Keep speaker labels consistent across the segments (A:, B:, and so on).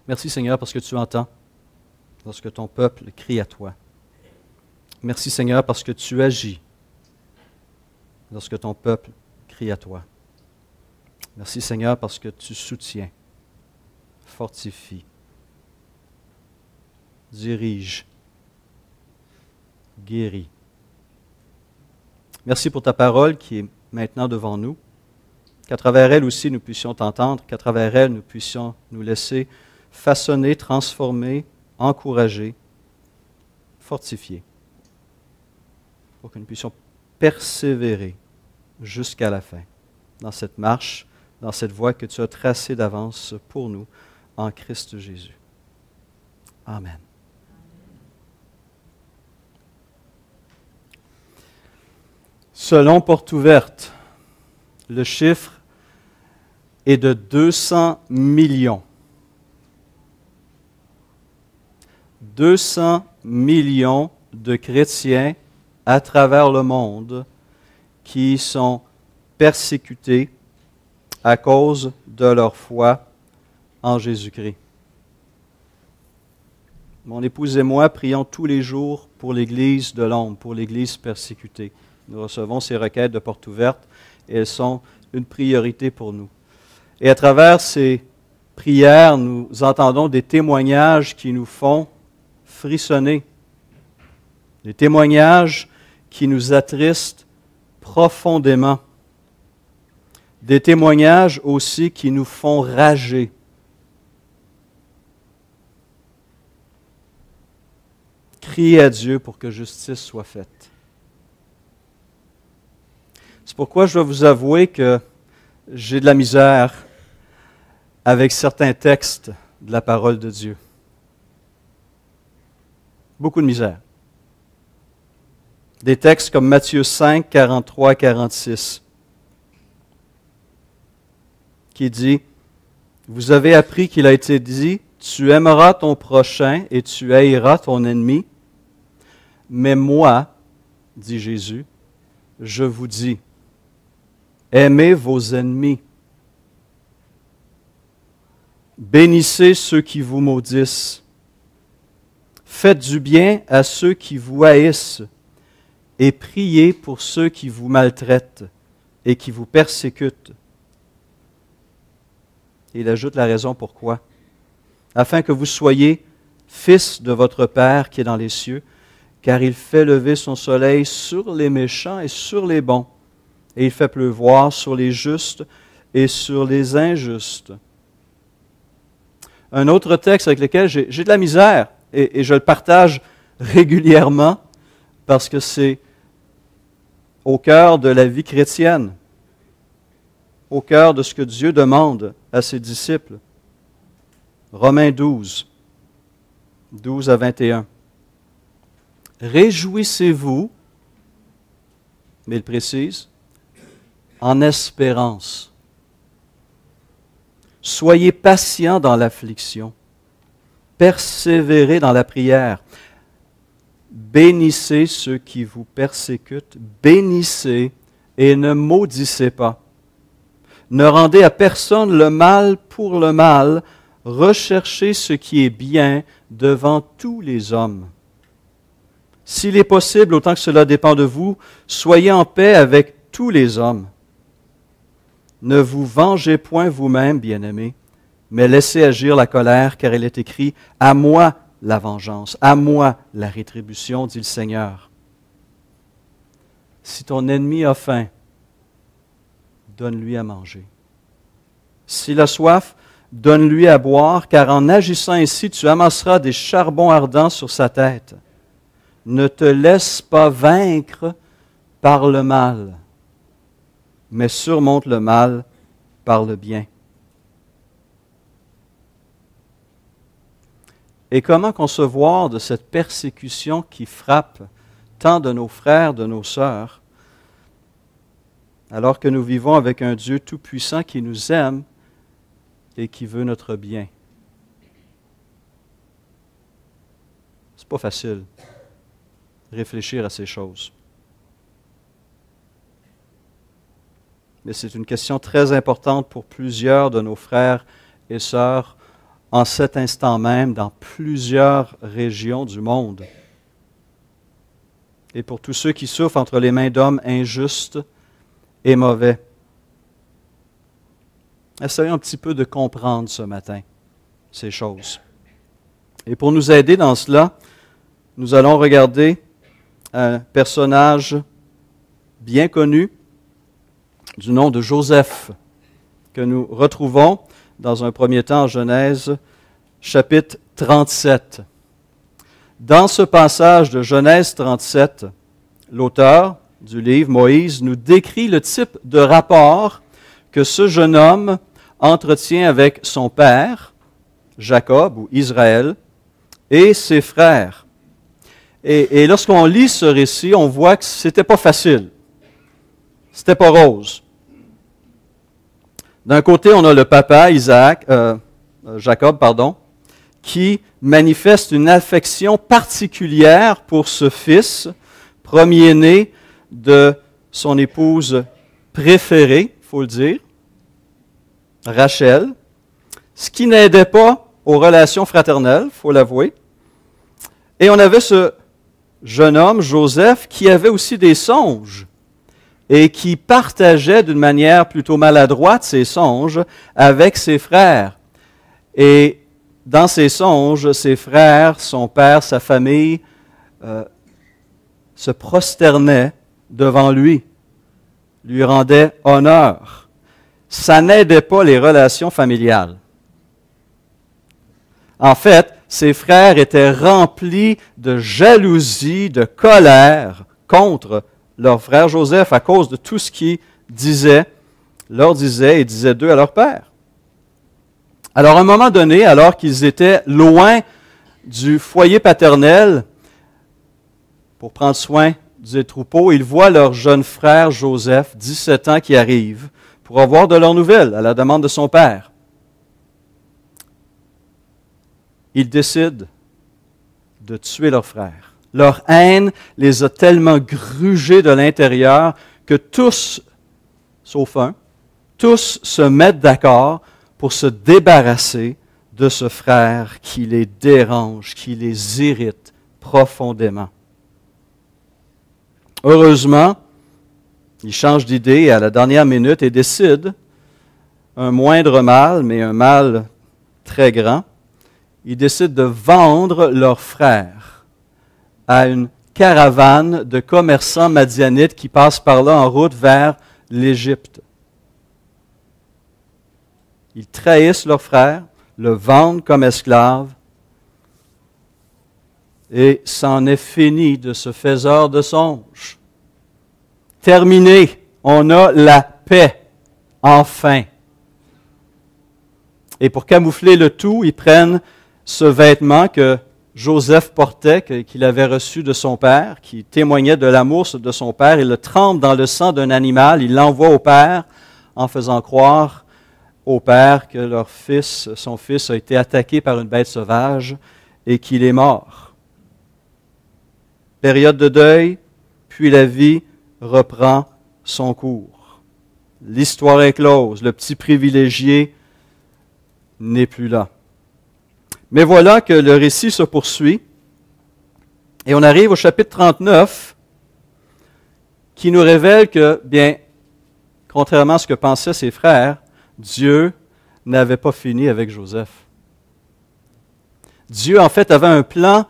A: Merci Seigneur parce que tu entends lorsque ton peuple crie à toi. Merci Seigneur parce que tu agis lorsque ton peuple crie à toi. Merci Seigneur parce que tu soutiens, fortifies, diriges, guéris. Merci pour ta parole qui est maintenant devant nous, qu'à travers elle aussi nous puissions t'entendre, qu'à travers elle nous puissions nous laisser façonner, transformer, encourager, fortifier, pour que nous puissions persévérer jusqu'à la fin dans cette marche, dans cette voie que tu as tracée d'avance pour nous en Christ Jésus. Amen. Selon Porte Ouverte, le chiffre est de 200 millions. 200 millions de chrétiens à travers le monde qui sont persécutés à cause de leur foi en Jésus-Christ. Mon épouse et moi prions tous les jours pour l'Église de l'ombre, pour l'Église persécutée. Nous recevons ces requêtes de Porte Ouverte et elles sont une priorité pour nous. Et à travers ces prières, nous entendons des témoignages qui nous font frissonner, des témoignages qui nous attristent profondément, des témoignages aussi qui nous font rager. Criez à Dieu pour que justice soit faite. C'est pourquoi je dois vous avouer que j'ai de la misère avec certains textes de la parole de Dieu. Beaucoup de misère. Des textes comme Matthieu 5, 43, 46, qui dit, « Vous avez appris qu'il a été dit, tu aimeras ton prochain et tu haïras ton ennemi. Mais moi, dit Jésus, je vous dis, aimez vos ennemis. Bénissez ceux qui vous maudissent. Faites du bien à ceux qui vous haïssent et priez pour ceux qui vous maltraitent et qui vous persécutent. » Et il ajoute la raison pourquoi. Afin que vous soyez fils de votre Père qui est dans les cieux, car il fait lever son soleil sur les méchants et sur les bons, et il fait pleuvoir sur les justes et sur les injustes. Un autre texte avec lequel j'ai de la misère, et je le partage régulièrement, parce que c'est au cœur de la vie chrétienne, au cœur de ce que Dieu demande à ses disciples. Romains 12, 12 à 21. Réjouissez-vous, mais il précise, en espérance. Soyez patients dans l'affliction. Persévérez dans la prière. Bénissez ceux qui vous persécutent. Bénissez et ne maudissez pas. Ne rendez à personne le mal pour le mal. Recherchez ce qui est bien devant tous les hommes. S'il est possible, autant que cela dépend de vous, soyez en paix avec tous les hommes. Ne vous vengez point vous-même, bien-aimés, mais laissez agir la colère, car il est écrit « À moi la vengeance, à moi la rétribution, dit le Seigneur. » Si ton ennemi a faim, donne-lui à manger. S'il a soif, donne-lui à boire, car en agissant ainsi, tu amasseras des charbons ardents sur sa tête. Ne te laisse pas vaincre par le mal, mais surmonte le mal par le bien. Et comment concevoir de cette persécution qui frappe tant de nos frères, de nos sœurs, alors que nous vivons avec un Dieu tout-puissant qui nous aime et qui veut notre bien? C'est pas facile de réfléchir à ces choses. Mais c'est une question très importante pour plusieurs de nos frères et sœurs en cet instant même dans plusieurs régions du monde. Et pour tous ceux qui souffrent entre les mains d'hommes injustes et mauvais. Essayons un petit peu de comprendre ce matin ces choses. Et pour nous aider dans cela, nous allons regarder un personnage bien connu du nom de Joseph, que nous retrouvons dans un premier temps en Genèse, chapitre 37. Dans ce passage de Genèse 37, l'auteur du livre, Moïse, nous décrit le type de rapport que ce jeune homme entretient avec son père, Jacob ou Israël, et ses frères. Et lorsqu'on lit ce récit, on voit que c'était pas facile. C'était pas rose. D'un côté, on a le papa, Jacob, qui manifeste une affection particulière pour ce fils, premier-né de son épouse préférée, il faut le dire, Rachel, ce qui n'aidait pas aux relations fraternelles, il faut l'avouer. Et on avait ce jeune homme, Joseph, qui avait aussi des songes et qui partageait d'une manière plutôt maladroite ses songes avec ses frères. Et dans ses songes, ses frères, son père, sa famille se prosternaient devant lui rendaient honneur. Ça n'aidait pas les relations familiales. En fait, ses frères étaient remplis de jalousie, de colère contre leur frère Joseph à cause de tout ce qu'il leur disait et disait d'eux à leur père. Alors, à un moment donné, alors qu'ils étaient loin du foyer paternel pour prendre soin des troupeaux, ils voient leur jeune frère Joseph, 17 ans, qui arrive pour avoir de leurs nouvelles à la demande de son père. Ils décident de tuer leur frère. Leur haine les a tellement grugés de l'intérieur que tous, sauf un, tous se mettent d'accord pour se débarrasser de ce frère qui les dérange, qui les irrite profondément. Heureusement, ils changent d'idée à la dernière minute et décident un moindre mal, mais un mal très grand. Ils décident de vendre leur frère à une caravane de commerçants madianites qui passent par là en route vers l'Égypte. Ils trahissent leur frère, le vendent comme esclave, et c'en est fini de ce faiseur de songes. Terminé, on a la paix, enfin. Et pour camoufler le tout, ils prennent ce vêtement que Joseph portait, qu'il avait reçu de son père, qui témoignait de l'amour de son père, il le trempe dans le sang d'un animal, il l'envoie au père en faisant croire au père que son fils a été attaqué par une bête sauvage et qu'il est mort. Période de deuil, puis la vie reprend son cours. L'histoire est close, le petit privilégié n'est plus là. Mais voilà que le récit se poursuit et on arrive au chapitre 39 qui nous révèle que, bien, contrairement à ce que pensaient ses frères, Dieu n'avait pas fini avec Joseph. Dieu, en fait, avait un plan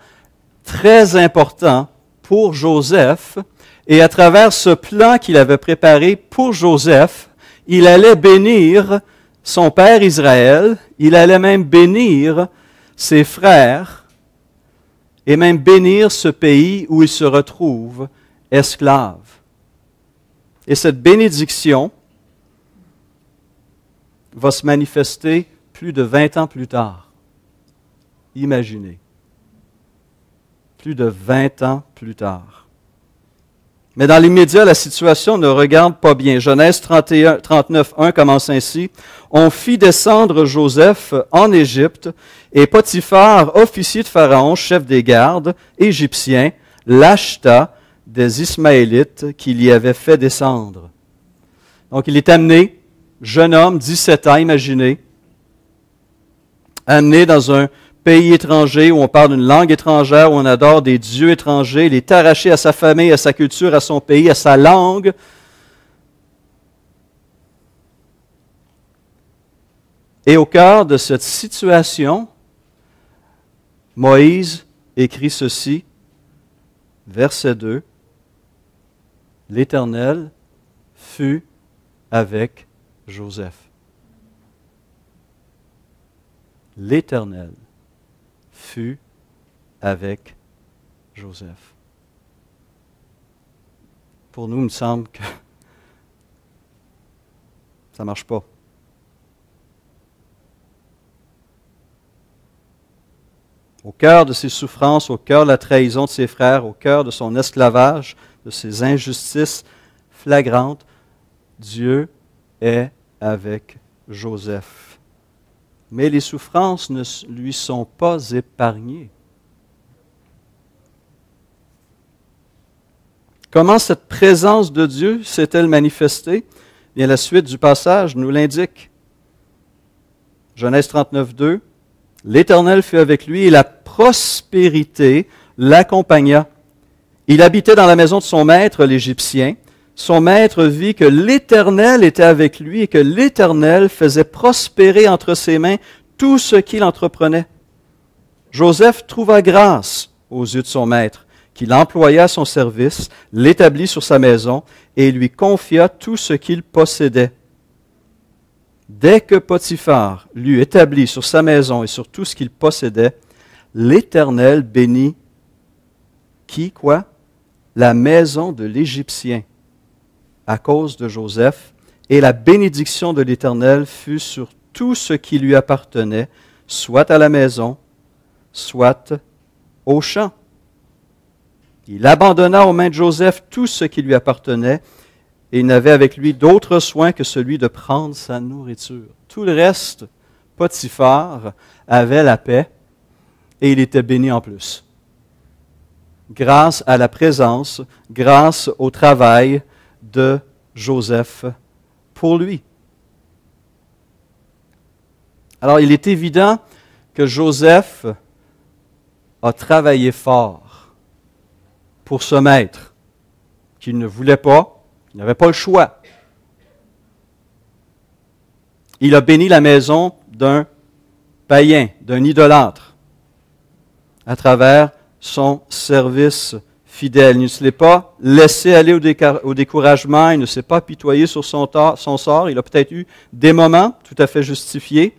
A: très important pour Joseph, et à travers ce plan qu'il avait préparé pour Joseph, il allait bénir son père Israël, il allait même bénir ses frères, et même bénir ce pays où il se retrouve esclave. Et cette bénédiction va se manifester plus de 20 ans plus tard. Imaginez. Plus de 20 ans plus tard. Mais dans l'immédiat, la situation ne regarde pas bien. Genèse 39, 1 commence ainsi. « On fit descendre Joseph en Égypte, et Potiphar, officier de Pharaon, chef des gardes, égyptien, l'acheta des Ismaélites qu'il y avait fait descendre. » Donc il est amené, jeune homme, 17 ans, imaginez, amené dans un pays étranger où on parle une langue étrangère, où on adore des dieux étrangers, il est arraché à sa famille, à sa culture, à son pays, à sa langue. Et au cœur de cette situation, Moïse écrit ceci, verset 2, « L'Éternel fut avec Joseph. » L'Éternel fut avec Joseph. Pour nous, il me semble que ça ne marche pas. Au cœur de ses souffrances, au cœur de la trahison de ses frères, au cœur de son esclavage, de ses injustices flagrantes, Dieu est avec Joseph. Mais les souffrances ne lui sont pas épargnées. Comment cette présence de Dieu s'est-elle manifestée? Bien, la suite du passage nous l'indique. Genèse 39, 2. L'Éternel fut avec lui et la prospérité l'accompagna. Il habitait dans la maison de son maître, l'Égyptien. Son maître vit que l'Éternel était avec lui et que l'Éternel faisait prospérer entre ses mains tout ce qu'il entreprenait. Joseph trouva grâce aux yeux de son maître, qui l'employa à son service, l'établit sur sa maison et lui confia tout ce qu'il possédait. Dès que Potiphar l'eut établi sur sa maison et sur tout ce qu'il possédait, l'Éternel bénit qui, quoi? La maison de l'Égyptien à cause de Joseph, et la bénédiction de l'Éternel fut sur tout ce qui lui appartenait, soit à la maison, soit au champ. Il abandonna aux mains de Joseph tout ce qui lui appartenait, et il n'avait avec lui d'autre soin que celui de prendre sa nourriture. Tout le reste, Potiphar avait la paix, et il était béni en plus. Grâce à la présence, grâce au travail de Joseph pour lui. Alors, il est évident que Joseph a travaillé fort pour ce maître qu'il ne voulait pas, il n'avait pas le choix. Il a béni la maison d'un païen, d'un idolâtre, à travers son service fidèle. Il ne se l'est pas laissé aller au découragement, il ne s'est pas apitoyé sur son sort. Il a peut-être eu des moments tout à fait justifiés,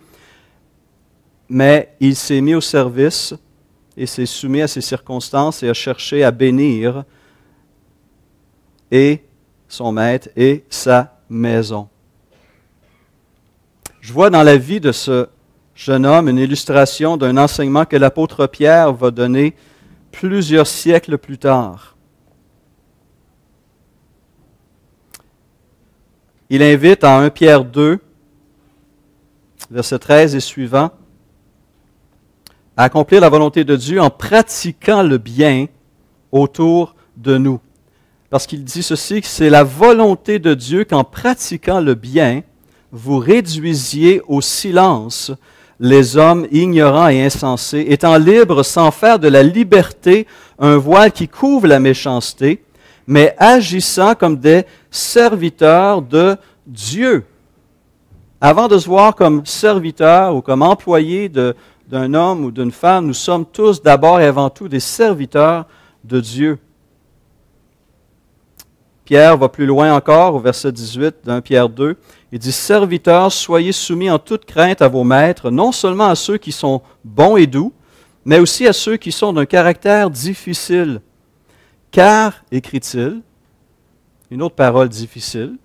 A: mais il s'est mis au service et s'est soumis à ses circonstances et a cherché à bénir et son maître et sa maison. Je vois dans la vie de ce jeune homme une illustration d'un enseignement que l'apôtre Pierre va donner plusieurs siècles plus tard. Il invite en 1 Pierre 2, verset 13 et suivant, à accomplir la volonté de Dieu en pratiquant le bien autour de nous. Parce qu'il dit ceci, que c'est la volonté de Dieu qu'en pratiquant le bien, vous réduisiez au silence les hommes ignorants et insensés, étant libres sans faire de la liberté un voile qui couvre la méchanceté, mais agissant comme des serviteurs de Dieu. Avant de se voir comme serviteurs ou comme employés d'un homme ou d'une femme, nous sommes tous d'abord et avant tout des serviteurs de Dieu. Pierre va plus loin encore, au verset 18 d'un Pierre 2. Il dit, « Serviteurs, soyez soumis en toute crainte à vos maîtres, non seulement à ceux qui sont bons et doux, mais aussi à ceux qui sont d'un caractère difficile. Car, écrit-il, une autre parole difficile,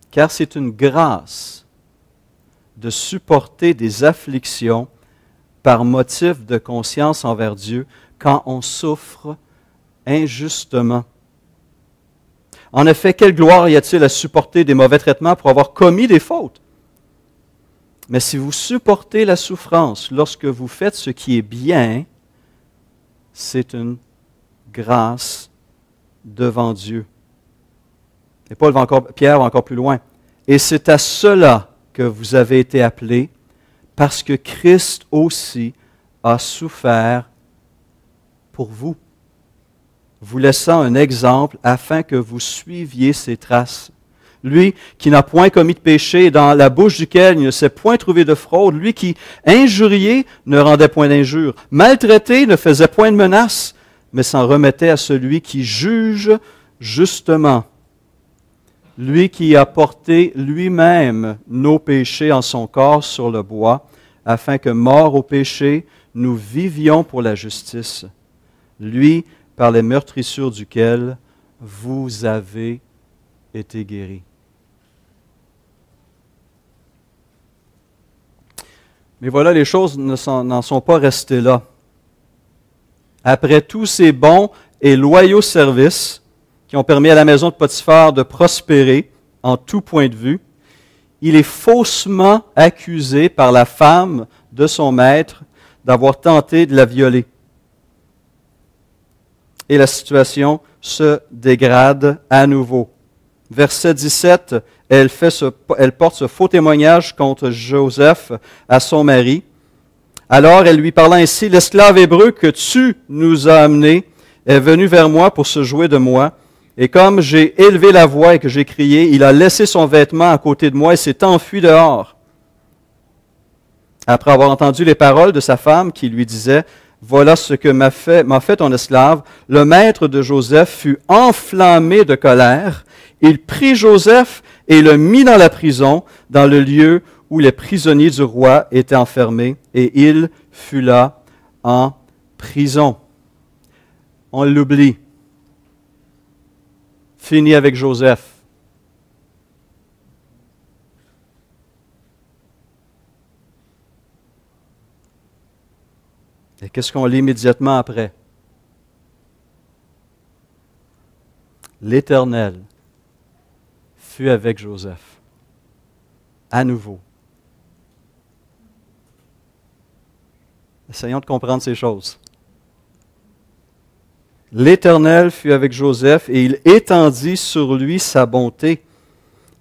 A: car c'est une grâce de supporter des afflictions par motif de conscience envers Dieu quand on souffre injustement. En effet, quelle gloire y a-t-il à supporter des mauvais traitements pour avoir commis des fautes? Mais si vous supportez la souffrance lorsque vous faites ce qui est bien, c'est une grâce devant Dieu. Et Pierre va encore plus loin. Et c'est à cela que vous avez été appelés, parce que Christ aussi a souffert pour vous, vous laissant un exemple afin que vous suiviez ses traces. Lui qui n'a point commis de péché, dans la bouche duquel il ne s'est point trouvé de fraude, lui qui, injurié, ne rendait point d'injure, maltraité, ne faisait point de menace, mais s'en remettait à celui qui juge justement. Lui qui a porté lui-même nos péchés en son corps sur le bois, afin que, morts au péché, nous vivions pour la justice. Lui, par les meurtrissures duquel vous avez été guéris. Mais voilà, les choses n'en sont pas restées là. Après tous ces bons et loyaux services qui ont permis à la maison de Potiphar de prospérer en tout point de vue, il est faussement accusé par la femme de son maître d'avoir tenté de la violer. Et la situation se dégrade à nouveau. Verset 17, elle porte ce faux témoignage contre Joseph à son mari. Alors elle lui parla ainsi, « L'esclave hébreu que tu nous as amené est venu vers moi pour se jouer de moi. Et comme j'ai élevé la voix et que j'ai crié, il a laissé son vêtement à côté de moi et s'est enfui dehors. » Après avoir entendu les paroles de sa femme qui lui disait, « Voilà ce que m'a fait ton esclave. » Le maître de Joseph fut enflammé de colère. Il prit Joseph et le mit dans la prison, dans le lieu où les prisonniers du roi étaient enfermés, et il fut là en prison. On l'oublie. Fini avec Joseph. Et qu'est-ce qu'on lit immédiatement après? L'Éternel fut avec Joseph. À nouveau. Essayons de comprendre ces choses. L'Éternel fut avec Joseph et il étendit sur lui sa bonté.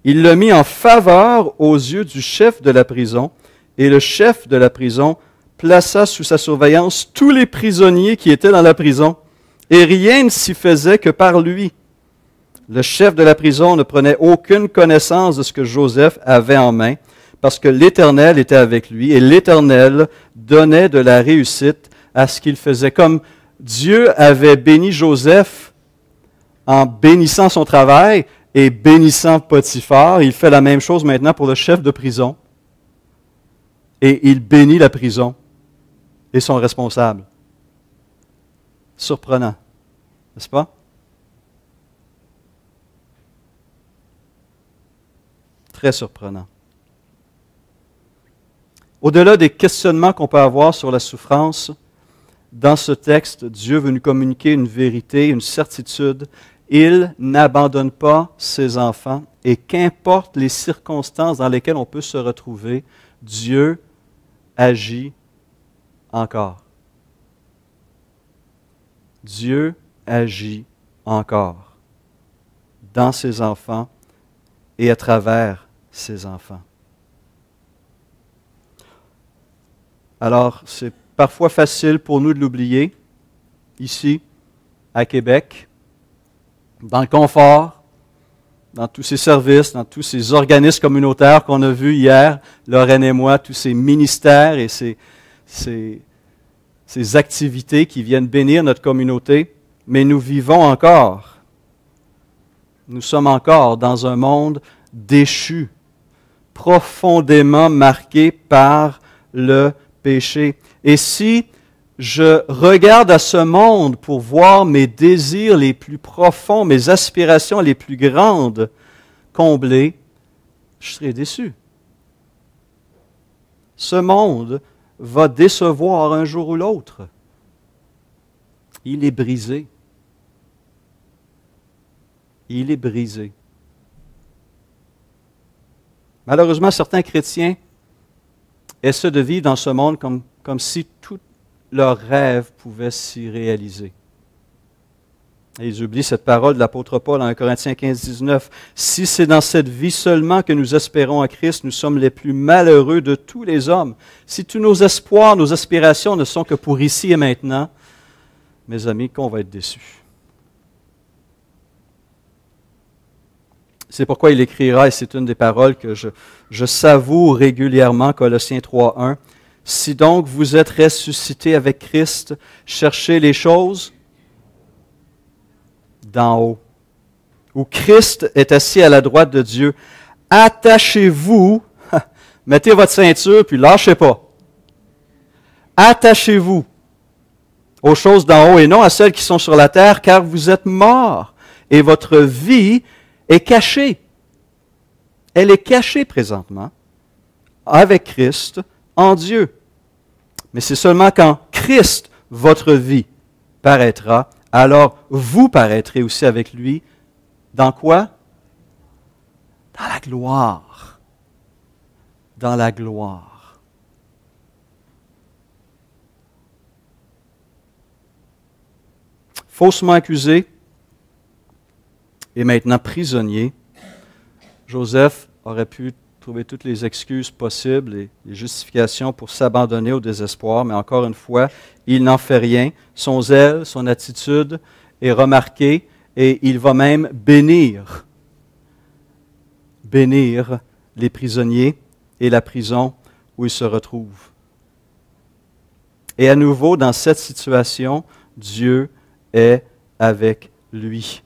A: Il le mit en faveur aux yeux du chef de la prison, et le chef de la prison plaça sous sa surveillance tous les prisonniers qui étaient dans la prison, et rien ne s'y faisait que par lui. Le chef de la prison ne prenait aucune connaissance de ce que Joseph avait en main, parce que l'Éternel était avec lui, et l'Éternel donnait de la réussite à ce qu'il faisait. Comme Dieu avait béni Joseph en bénissant son travail et bénissant Potiphar, il fait la même chose maintenant pour le chef de prison. Et il bénit la prison et son responsable. Surprenant, n'est-ce pas? Très surprenant. Au-delà des questionnements qu'on peut avoir sur la souffrance, dans ce texte, Dieu veut nous communiquer une vérité, une certitude. Il n'abandonne pas ses enfants et qu'importe les circonstances dans lesquelles on peut se retrouver, Dieu agit encore. Dieu agit encore dans ses enfants et à travers ses enfants. Alors, c'est parfois facile pour nous de l'oublier, ici, à Québec, dans le confort, dans tous ces services, dans tous ces organismes communautaires qu'on a vus hier, Lorraine et moi, tous ces ministères et ces activités qui viennent bénir notre communauté, mais nous vivons encore. Nous sommes encore dans un monde déchu, profondément marqué par le péché. Et si je regarde à ce monde pour voir mes désirs les plus profonds, mes aspirations les plus grandes comblées, je serai déçu. Ce monde va décevoir un jour ou l'autre. Il est brisé. Il est brisé. Malheureusement, certains chrétiens essaient de vivre dans ce monde comme si tous leurs rêves pouvaient s'y réaliser. Et ils oublient cette parole de l'apôtre Paul en 1 Corinthiens 15, 19. « Si c'est dans cette vie seulement que nous espérons à Christ, nous sommes les plus malheureux de tous les hommes. Si tous nos espoirs, nos aspirations ne sont que pour ici et maintenant, mes amis, qu'on va être déçus. » C'est pourquoi il écrira, et c'est une des paroles que je savoure régulièrement, Colossiens 3, 1. « Si donc vous êtes ressuscités avec Christ, cherchez les choses d'en haut, où Christ est assis à la droite de Dieu. Attachez-vous, mettez votre ceinture, puis lâchez pas. Attachez-vous aux choses d'en haut et non à celles qui sont sur la terre, car vous êtes morts, et votre vie est cachée. Elle est cachée présentement avec Christ en Dieu. Mais c'est seulement quand Christ, votre vie, paraîtra, alors vous paraîtrez aussi avec lui. Dans quoi? Dans la gloire. Dans la gloire. Faussement accusé et maintenant prisonnier, Joseph aurait pu trouver toutes les excuses possibles et les justifications pour s'abandonner au désespoir, mais encore une fois, il n'en fait rien. Son zèle, son attitude est remarquée et il va même bénir les prisonniers et la prison où il se retrouve. Et à nouveau, dans cette situation, Dieu est avec lui.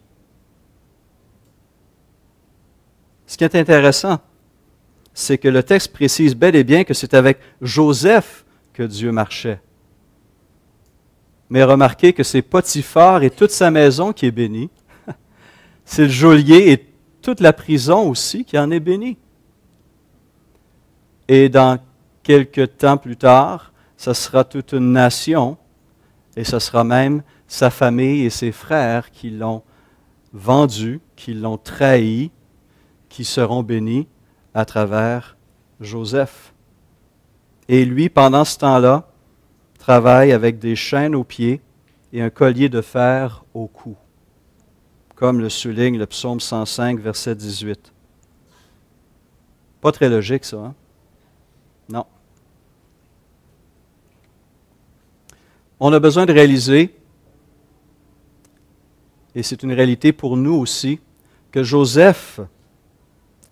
A: Ce qui est intéressant, c'est que le texte précise bel et bien que c'est avec Joseph que Dieu marchait. Mais remarquez que c'est Potiphar et toute sa maison qui est bénie. C'est le geôlier et toute la prison aussi qui en est bénie. Et dans quelques temps plus tard, ce sera toute une nation, et ce sera même sa famille et ses frères qui l'ont vendu, qui l'ont trahi, qui seront bénis à travers Joseph. Et lui, pendant ce temps-là, travaille avec des chaînes aux pieds et un collier de fer au cou, comme le souligne le psaume 105, verset 18. Pas très logique, ça, hein? Non. On a besoin de réaliser, et c'est une réalité pour nous aussi, que Joseph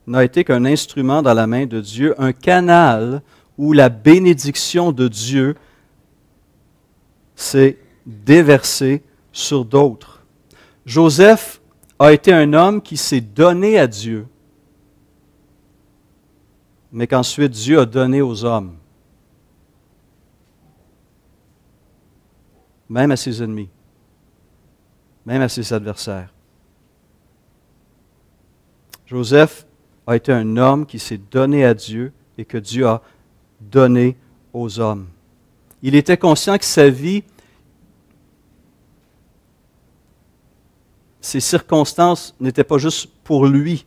A: n'a été qu'un instrument dans la main de Dieu, un canal où la bénédiction de Dieu s'est déversée sur d'autres. Joseph a été un homme qui s'est donné à Dieu, mais qu'ensuite Dieu a donné aux hommes, même à ses ennemis, même à ses adversaires. Joseph a été un homme qui s'est donné à Dieu et que Dieu a donné aux hommes. Il était conscient que sa vie, ses circonstances n'étaient pas juste pour lui.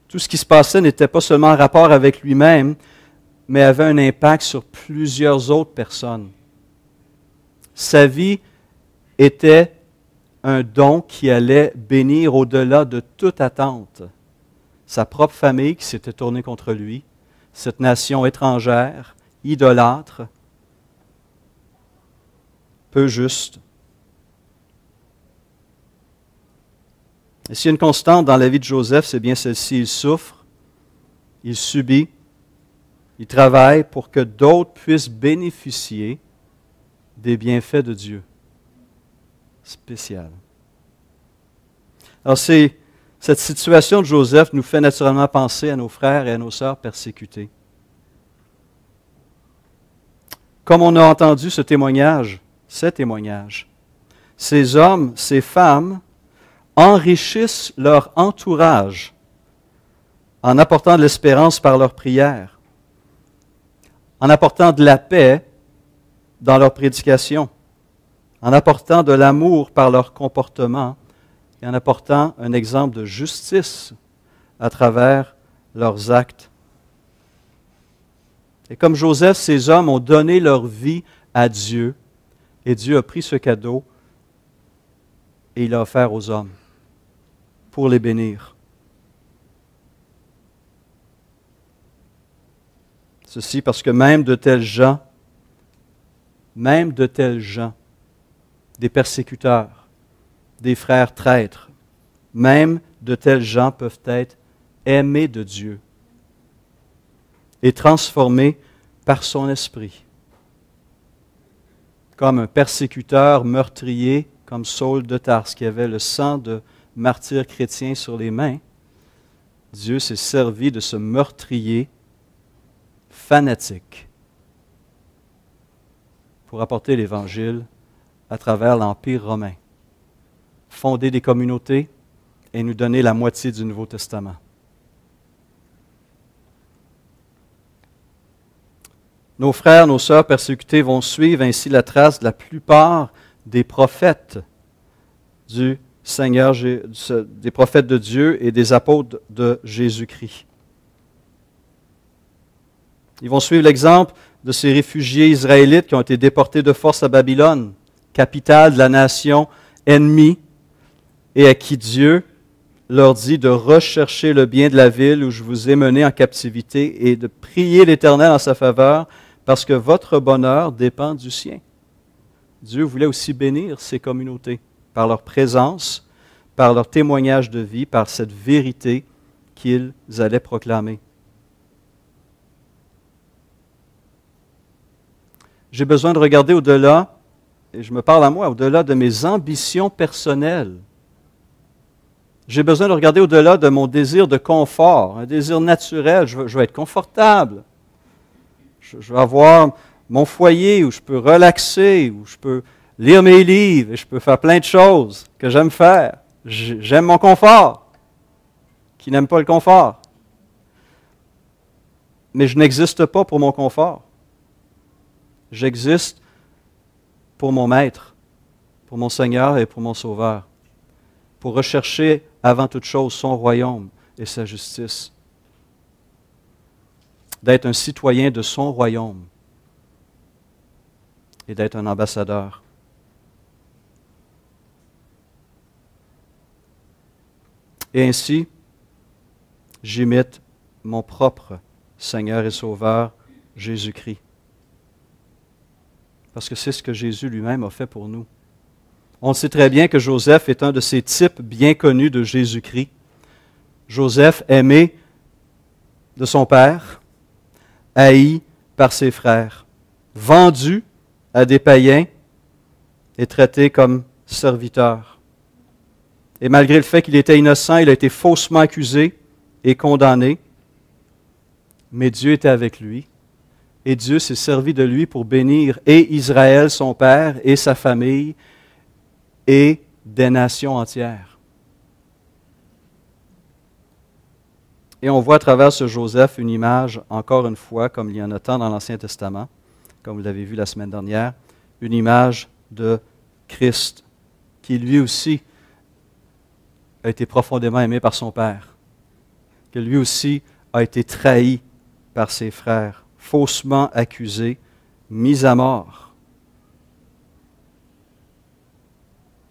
A: Tout ce qui se passait n'était pas seulement en rapport avec lui-même, mais avait un impact sur plusieurs autres personnes. Sa vie était un don qui allait bénir au-delà de toute attente sa propre famille qui s'était tournée contre lui, cette nation étrangère, idolâtre, peu juste. Et s'il y a une constante dans la vie de Joseph, c'est bien celle-ci. Il souffre, il subit, il travaille pour que d'autres puissent bénéficier des bienfaits de Dieu. Spécial. Alors cette situation de Joseph nous fait naturellement penser à nos frères et à nos sœurs persécutés. Comme on a entendu ces témoignages, ces hommes, ces femmes enrichissent leur entourage en apportant de l'espérance par leur prière, en apportant de la paix dans leur prédication, en apportant de l'amour par leur comportement et en apportant un exemple de justice à travers leurs actes. Et comme Joseph, ces hommes ont donné leur vie à Dieu, et Dieu a pris ce cadeau et il a offert aux hommes pour les bénir. Ceci parce que même de tels gens, des persécuteurs, des frères traîtres, même de tels gens peuvent être aimés de Dieu et transformés par son esprit. Comme un persécuteur meurtrier, comme Saul de Tarse, qui avait le sang de martyrs chrétiens sur les mains, Dieu s'est servi de ce meurtrier fanatique pour apporter l'Évangile à travers l'Empire romain, fonder des communautés et nous donner la moitié du Nouveau Testament. Nos frères, nos sœurs persécutés vont suivre ainsi la trace de la plupart des prophètes du Seigneur, des prophètes de Dieu et des apôtres de Jésus-Christ. Ils vont suivre l'exemple de ces réfugiés israélites qui ont été déportés de force à Babylone, capitale de la nation ennemie, et à qui Dieu leur dit de rechercher le bien de la ville où je vous ai mené en captivité et de prier l'Éternel en sa faveur, parce que votre bonheur dépend du sien. Dieu voulait aussi bénir ces communautés par leur présence, par leur témoignage de vie, par cette vérité qu'ils allaient proclamer. J'ai besoin de regarder au-delà, et je me parle à moi, au-delà de mes ambitions personnelles. J'ai besoin de regarder au-delà de mon désir de confort, un désir naturel. Je veux être confortable. Je veux avoir mon foyer où je peux relaxer, où je peux lire mes livres et je peux faire plein de choses que j'aime faire. J'aime mon confort. Qui n'aime pas le confort? Mais je n'existe pas pour mon confort. J'existe pour mon Maître, pour mon Seigneur et pour mon Sauveur, pour rechercher avant toute chose son royaume et sa justice, d'être un citoyen de son royaume et d'être un ambassadeur. Et ainsi, j'imite mon propre Seigneur et Sauveur, Jésus-Christ. Parce que c'est ce que Jésus lui-même a fait pour nous. On sait très bien que Joseph est un de ces types bien connus de Jésus-Christ. Joseph, aimé de son père, haï par ses frères, vendu à des païens et traité comme serviteur. Et malgré le fait qu'il était innocent, il a été faussement accusé et condamné. Mais Dieu était avec lui. Et Dieu s'est servi de lui pour bénir et Israël, son père, et sa famille, et des nations entières. Et on voit à travers ce Joseph une image, encore une fois, comme il y en a tant dans l'Ancien Testament, comme vous l'avez vu la semaine dernière, une image de Christ, qui lui aussi a été profondément aimé par son Père, que lui aussi a été trahi par ses frères, faussement accusé, mis à mort.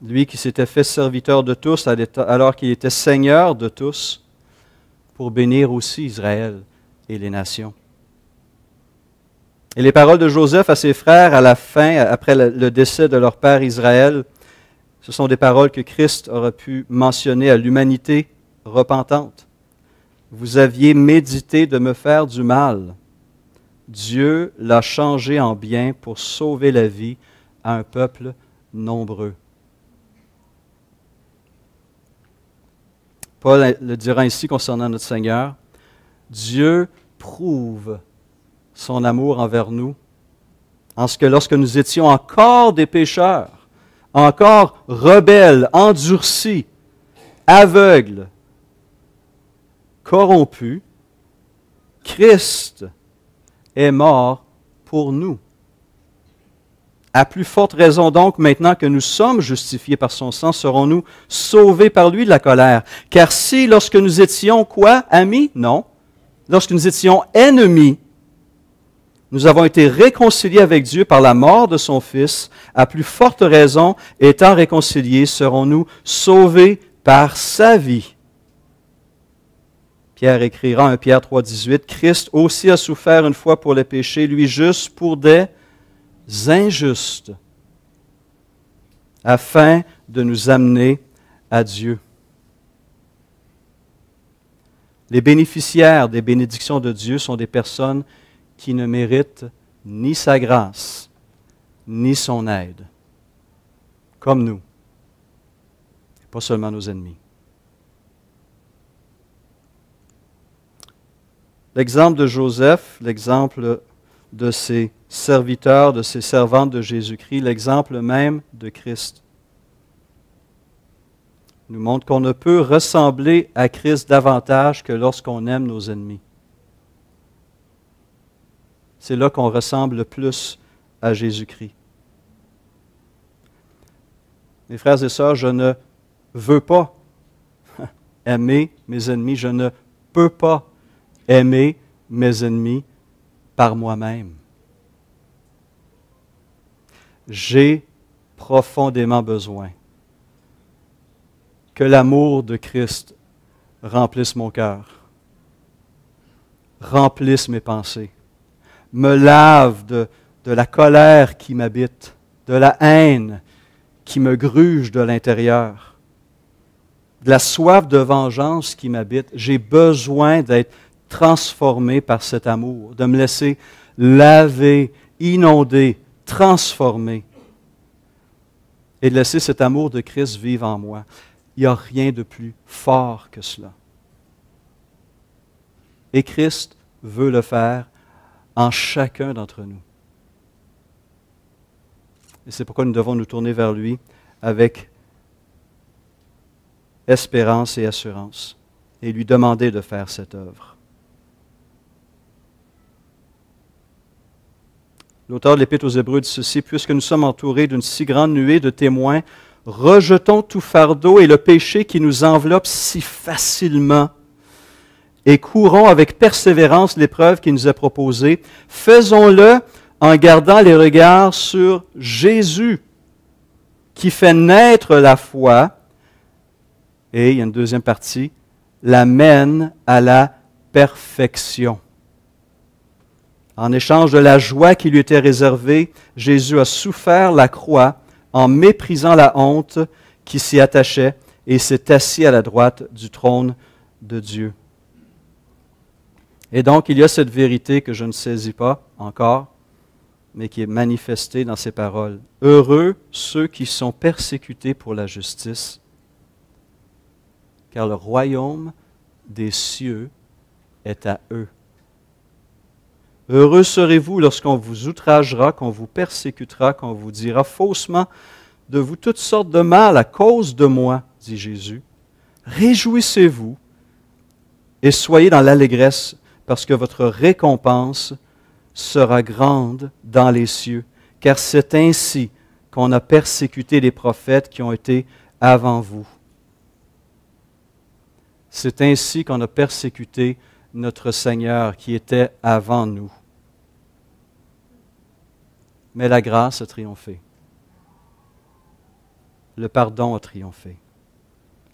A: Lui qui s'était fait serviteur de tous alors qu'il était Seigneur de tous, pour bénir aussi Israël et les nations. Et les paroles de Joseph à ses frères à la fin, après le décès de leur père Israël, ce sont des paroles que Christ aurait pu mentionner à l'humanité repentante. Vous aviez médité de me faire du mal. Dieu l'a changé en bien pour sauver la vie à un peuple nombreux. Paul le dira ainsi concernant notre Seigneur. Dieu prouve son amour envers nous en ce que lorsque nous étions encore des pécheurs, encore rebelles, endurcis, aveugles, corrompus, Christ est mort pour nous. À plus forte raison donc, maintenant que nous sommes justifiés par son sang, serons-nous sauvés par lui de la colère. Car si, lorsque nous étions quoi? Amis? Non. Lorsque nous étions ennemis, Nous avons été réconciliés avec Dieu par la mort de son Fils. À plus forte raison, étant réconciliés, serons-nous sauvés par sa vie. Pierre écrira, 1 Pierre 3,18, « Christ aussi a souffert une fois pour les péchés, lui juste pour des injustes, afin de nous amener à Dieu. » Les bénéficiaires des bénédictions de Dieu sont des personnes qui ne méritent ni sa grâce, ni son aide, comme nous, pas seulement nos ennemis. L'exemple de Joseph, l'exemple de ses serviteurs, de ses servantes de Jésus-Christ, l'exemple même de Christ, nous montre qu'on ne peut ressembler à Christ davantage que lorsqu'on aime nos ennemis. C'est là qu'on ressemble le plus à Jésus-Christ. Mes frères et sœurs, je ne veux pas aimer mes ennemis, je ne peux pas aimer mes ennemis par moi-même. J'ai profondément besoin que l'amour de Christ remplisse mon cœur, remplisse mes pensées, me lave de la colère qui m'habite, de la haine qui me gruge de l'intérieur, de la soif de vengeance qui m'habite. J'ai besoin d'être transformé par cet amour, de me laisser laver, inonder, transformer et de laisser cet amour de Christ vivre en moi. Il n'y a rien de plus fort que cela. Et Christ veut le faire en chacun d'entre nous. Et c'est pourquoi nous devons nous tourner vers lui avec espérance et assurance et lui demander de faire cette œuvre. L'auteur de l'Épître aux Hébreux dit ceci, « Puisque nous sommes entourés d'une si grande nuée de témoins, rejetons tout fardeau et le péché qui nous enveloppe si facilement et courons avec persévérance l'épreuve qui nous est proposée. Faisons-le en gardant les regards sur Jésus, qui fait naître la foi, et il y a une deuxième partie, la mène à la perfection. » En échange de la joie qui lui était réservée, Jésus a souffert la croix en méprisant la honte qui s'y attachait et s'est assis à la droite du trône de Dieu. Et donc, il y a cette vérité que je ne saisis pas encore, mais qui est manifestée dans ces paroles. Heureux ceux qui sont persécutés pour la justice, car le royaume des cieux est à eux. Heureux serez-vous lorsqu'on vous outragera, qu'on vous persécutera, qu'on vous dira faussement de vous toutes sortes de mal à cause de moi, dit Jésus. Réjouissez-vous et soyez dans l'allégresse, parce que votre récompense sera grande dans les cieux, car c'est ainsi qu'on a persécuté les prophètes qui ont été avant vous. C'est ainsi qu'on a persécuté notre Seigneur qui était avant nous. Mais la grâce a triomphé. Le pardon a triomphé.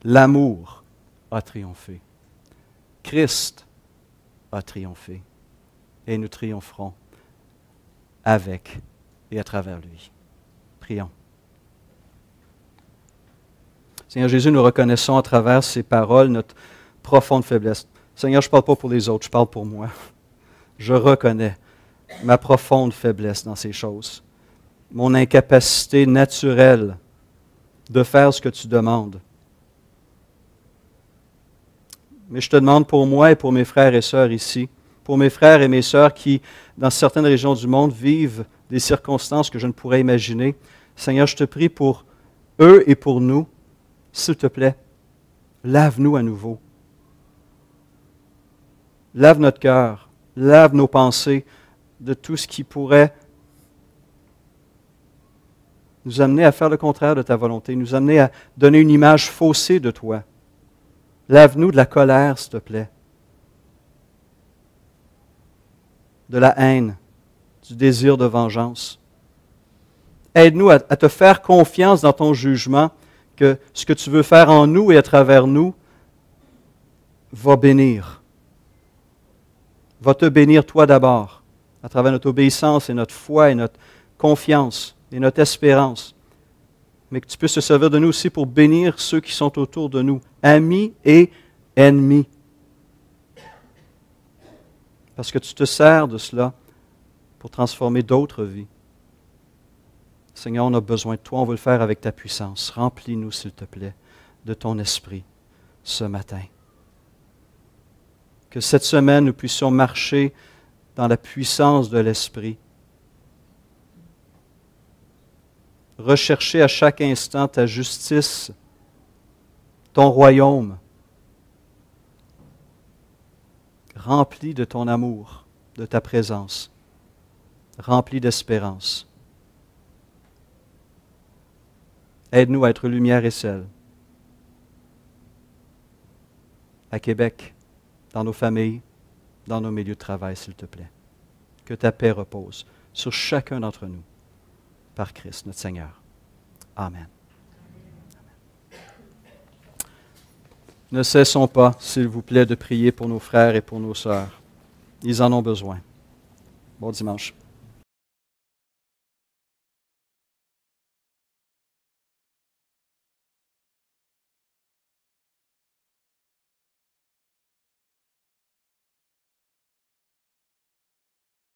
A: L'amour a triomphé. Christ a triomphé. Et nous triompherons avec et à travers lui. Prions. Seigneur Jésus, nous reconnaissons à travers ces paroles notre profonde faiblesse. Seigneur, je ne parle pas pour les autres, je parle pour moi. Je reconnais ma profonde faiblesse dans ces choses, mon incapacité naturelle de faire ce que tu demandes. Mais je te demande pour moi et pour mes frères et sœurs ici, pour mes frères et mes sœurs qui, dans certaines régions du monde, vivent des circonstances que je ne pourrais imaginer. Seigneur, je te prie pour eux et pour nous, s'il te plaît, lave-nous à nouveau. Lave notre cœur, lave nos pensées de tout ce qui pourrait nous amener à faire le contraire de ta volonté, nous amener à donner une image faussée de toi. Lave-nous de la colère, s'il te plaît, de la haine, du désir de vengeance. Aide-nous à te faire confiance dans ton jugement, que ce que tu veux faire en nous et à travers nous va bénir. Va te bénir toi d'abord, à travers notre obéissance et notre foi et notre confiance et notre espérance. Mais que tu puisses te servir de nous aussi pour bénir ceux qui sont autour de nous, amis et ennemis. Parce que tu te sers de cela pour transformer d'autres vies. Seigneur, on a besoin de toi, on veut le faire avec ta puissance. Remplis-nous, s'il te plaît, de ton esprit ce matin. Que cette semaine, nous puissions marcher dans la puissance de l'esprit. Rechercher à chaque instant ta justice, ton royaume, rempli de ton amour, de ta présence, rempli d'espérance. Aide-nous à être lumière et sel. À Québec, dans nos familles, dans nos milieux de travail, s'il te plaît. Que ta paix repose sur chacun d'entre nous, par Christ, notre Seigneur. Amen. Ne cessons pas, s'il vous plaît, de prier pour nos frères et pour nos sœurs. Ils en ont besoin. Bon dimanche.